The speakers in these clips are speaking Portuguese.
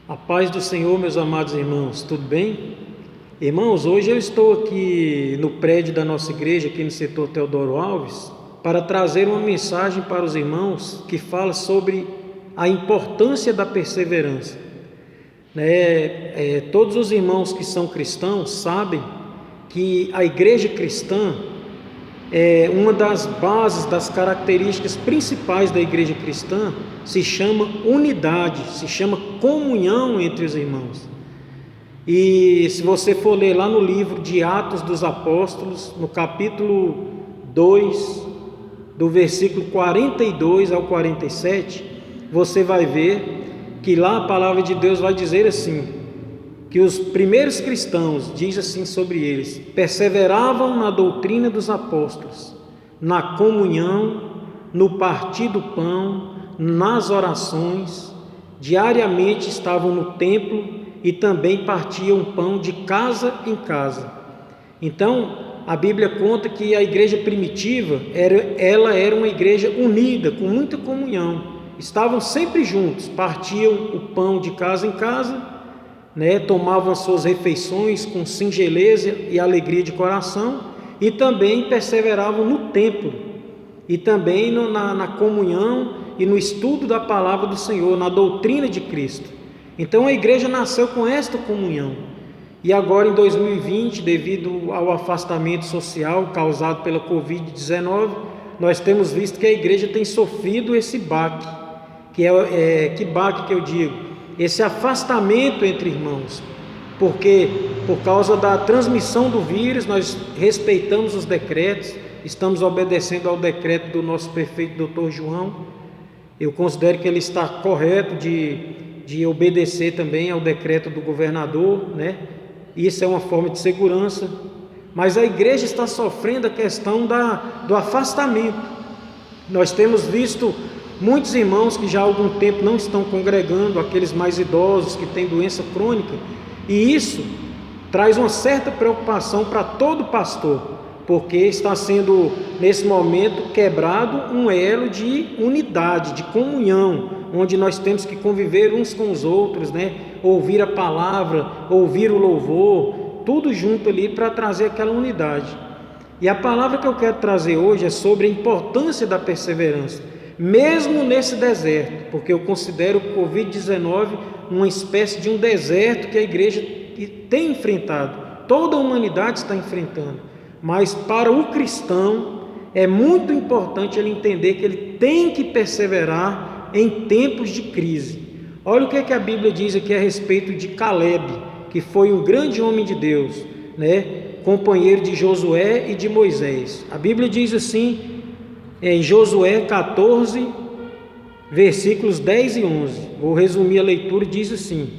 A paz do Senhor, meus amados irmãos, tudo bem? Irmãos, hoje eu estou aqui no prédio da nossa igreja, aqui no setor Teodoro Alves, para trazer uma mensagem para os irmãos que fala sobre a importância da perseverança. Todos os irmãos que são cristãos sabem que a igreja cristã é uma das bases, das características principais da igreja cristã, se chama unidade, se chama comunhão entre os irmãos. E se você for ler lá no livro de Atos dos Apóstolos, no capítulo 2, do versículo 42 ao 47, você vai ver que lá a palavra de Deus vai dizer assim, que os primeiros cristãos, diz assim sobre eles, perseveravam na doutrina dos apóstolos, na comunhão, no partir do pão, nas orações, diariamente estavam no templo e também partiam pão de casa em casa. Então, a Bíblia conta que a igreja primitiva, ela era uma igreja unida, com muita comunhão, estavam sempre juntos, partiam o pão de casa em casa, tomavam as suas refeições com singeleza e alegria de coração e também perseveravam no templo e também na comunhão e no estudo da palavra do Senhor, na doutrina de Cristo. Então a igreja nasceu com esta comunhão. E agora em 2020, devido ao afastamento social causado pela Covid-19, nós temos visto que a igreja tem sofrido esse baque. Que baque que eu digo? Esse afastamento entre irmãos, porque por causa da transmissão do vírus, nós respeitamos os decretos, estamos obedecendo ao decreto do nosso prefeito Dr. João. Eu considero que ele está correto de obedecer também ao decreto do governador, Isso é uma forma de segurança, mas a igreja está sofrendo a questão do afastamento. Nós temos visto muitos irmãos que já há algum tempo não estão congregando, aqueles mais idosos que têm doença crônica, e isso traz uma certa preocupação para todo pastor, porque está sendo nesse momento quebrado um elo de unidade, de comunhão, onde nós temos que conviver uns com os outros, ouvir a palavra, ouvir o louvor, tudo junto ali para trazer aquela unidade. E a palavra que eu quero trazer hoje é sobre a importância da perseverança, mesmo nesse deserto, porque eu considero o Covid-19 uma espécie de um deserto que a igreja tem enfrentado, toda a humanidade está enfrentando, mas para o cristão é muito importante ele entender que ele tem que perseverar em tempos de crise. Olha o que a Bíblia diz aqui a respeito de Caleb, que foi um grande homem de Deus, companheiro de Josué e de Moisés. A Bíblia diz assim, em Josué 14, versículos 10 e 11, vou resumir a leitura, diz assim: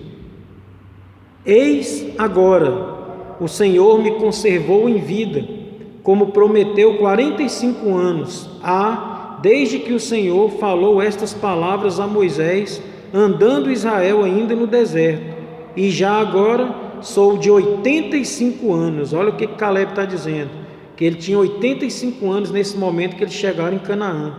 Eis agora, o Senhor me conservou em vida, como prometeu 45 anos, desde que o Senhor falou estas palavras a Moisés, andando Israel ainda no deserto, e já agora sou de 85 anos, olha o que Caleb está dizendo, que ele tinha 85 anos nesse momento que eles chegaram em Canaã.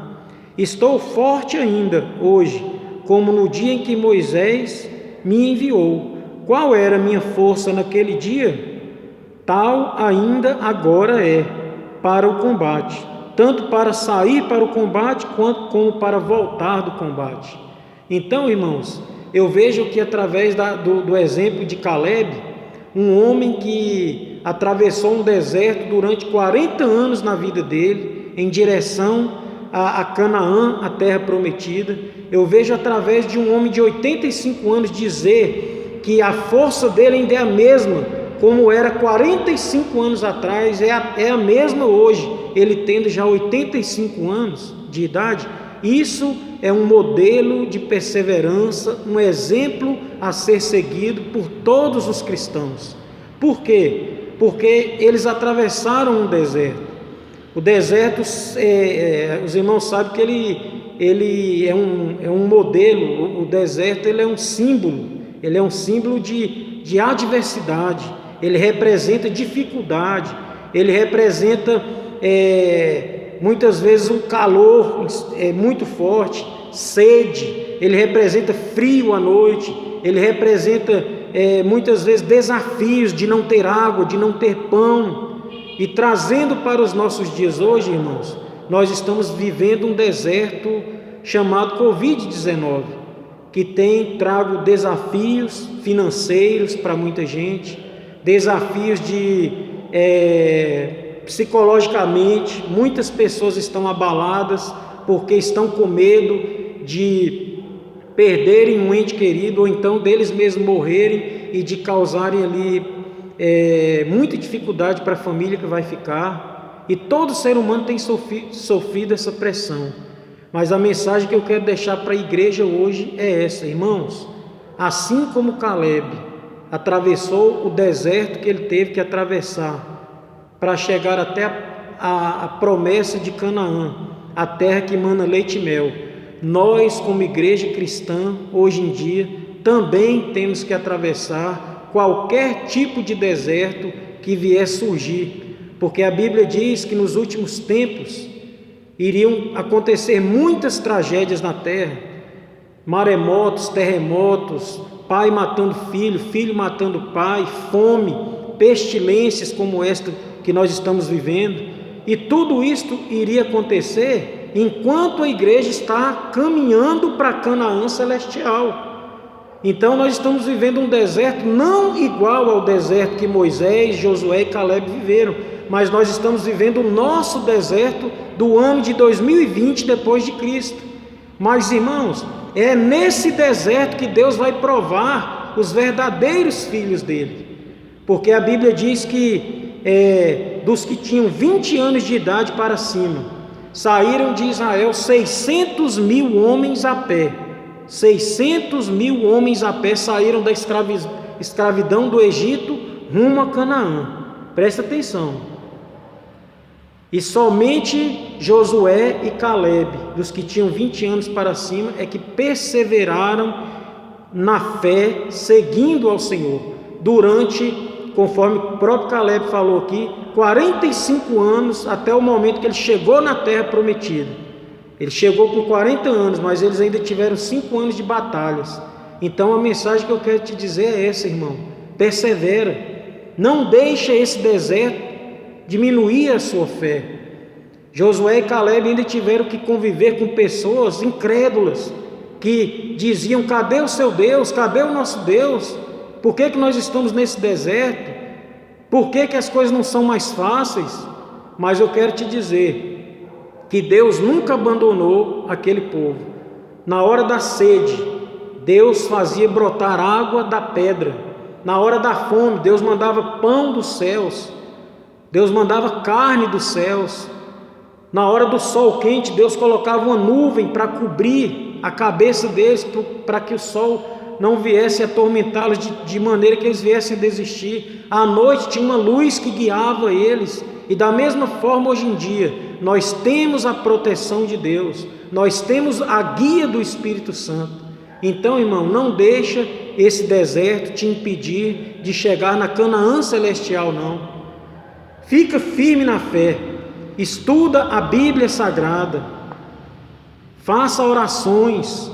Estou forte ainda hoje, como no dia em que Moisés me enviou. Qual era a minha força naquele dia? Tal ainda agora é para o combate, tanto para sair para o combate, quanto como para voltar do combate. Então, irmãos, eu vejo que através do exemplo de Caleb, um homem que atravessou um deserto durante 40 anos na vida dele, em direção a Canaã, a terra prometida. Eu vejo através de um homem de 85 anos dizer que a força dele ainda é a mesma, como era 45 anos atrás, é a mesma hoje, ele tendo já 85 anos de idade. Isso é um modelo de perseverança, um exemplo a ser seguido por todos os cristãos. Por quê? Porque eles atravessaram um deserto. O deserto, os irmãos sabem que ele é um modelo, o deserto ele é um símbolo de adversidade, ele representa dificuldade, ele representa muitas vezes um calor muito forte, sede, ele representa frio à noite, ele representa muitas vezes desafios de não ter água, de não ter pão. E trazendo para os nossos dias hoje, irmãos, nós estamos vivendo um deserto chamado Covid-19, que tem trago desafios financeiros para muita gente, desafios psicologicamente. Muitas pessoas estão abaladas porque estão com medo de perderem um ente querido, ou então deles mesmos morrerem e de causarem ali muita dificuldade para a família que vai ficar. E todo ser humano tem sofrido essa pressão. Mas a mensagem que eu quero deixar para a igreja hoje é essa, irmãos. Assim como Caleb atravessou o deserto que ele teve que atravessar para chegar até a promessa de Canaã, a terra que mana leite e mel, nós, como igreja cristã, hoje em dia, também temos que atravessar qualquer tipo de deserto que vier surgir, porque a Bíblia diz que nos últimos tempos iriam acontecer muitas tragédias na terra, maremotos, terremotos, pai matando filho, filho matando pai, fome, pestilências como esta que nós estamos vivendo, e tudo isto iria acontecer enquanto a igreja está caminhando para Canaã celestial. Então nós estamos vivendo um deserto não igual ao deserto que Moisés, Josué e Caleb viveram, mas nós estamos vivendo o nosso deserto do ano de 2020 depois de Cristo. Mas, irmãos, é nesse deserto que Deus vai provar os verdadeiros filhos dele, porque a Bíblia diz que dos que tinham 20 anos de idade para cima, saíram de Israel 600.000 homens a pé. 600.000 homens a pé saíram da escravidão do Egito rumo a Canaã. Presta atenção. E somente Josué e Caleb, dos que tinham 20 anos para cima, é que perseveraram na fé, seguindo ao Senhor, durante, conforme o próprio Caleb falou aqui, 45 anos, até o momento que ele chegou na terra prometida. Ele chegou com 40 anos, mas eles ainda tiveram 5 anos de batalhas. Então a mensagem que eu quero te dizer é essa, irmão: persevera, não deixa esse deserto diminuir a sua fé. Josué e Caleb ainda tiveram que conviver com pessoas incrédulas, que diziam: cadê o seu Deus? Cadê o nosso Deus? Por que nós estamos nesse deserto? Por que as coisas não são mais fáceis? Mas eu quero te dizer que Deus nunca abandonou aquele povo. Na hora da sede, Deus fazia brotar água da pedra. Na hora da fome, Deus mandava pão dos céus. Deus mandava carne dos céus. Na hora do sol quente, Deus colocava uma nuvem para cobrir a cabeça deles, para que o sol não viesse atormentá-los de maneira que eles viessem a desistir. À noite tinha uma luz que guiava eles. E da mesma forma hoje em dia, nós temos a proteção de Deus, nós temos a guia do Espírito Santo. Então, irmão, não deixa esse deserto te impedir de chegar na Canaã celestial, não. Fica firme na fé, estuda a Bíblia Sagrada, faça orações,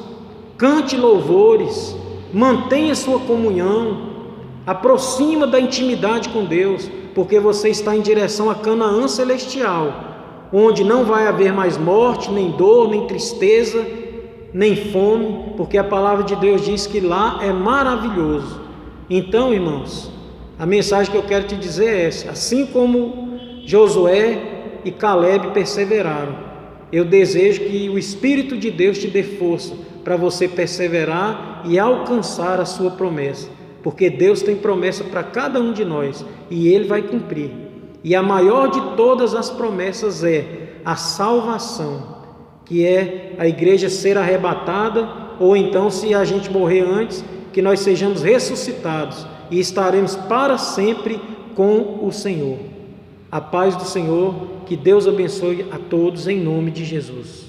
cante louvores, mantenha sua comunhão, aproxima da intimidade com Deus, porque você está em direção a Canaã celestial, onde não vai haver mais morte, nem dor, nem tristeza, nem fome, porque a palavra de Deus diz que lá é maravilhoso. Então, irmãos, a mensagem que eu quero te dizer é essa: assim como Josué e Caleb perseveraram, eu desejo que o Espírito de Deus te dê força para você perseverar e alcançar a sua promessa, porque Deus tem promessa para cada um de nós e Ele vai cumprir. E a maior de todas as promessas é a salvação, que é a igreja ser arrebatada, ou então, se a gente morrer antes, que nós sejamos ressuscitados e estaremos para sempre com o Senhor. A paz do Senhor, que Deus abençoe a todos em nome de Jesus.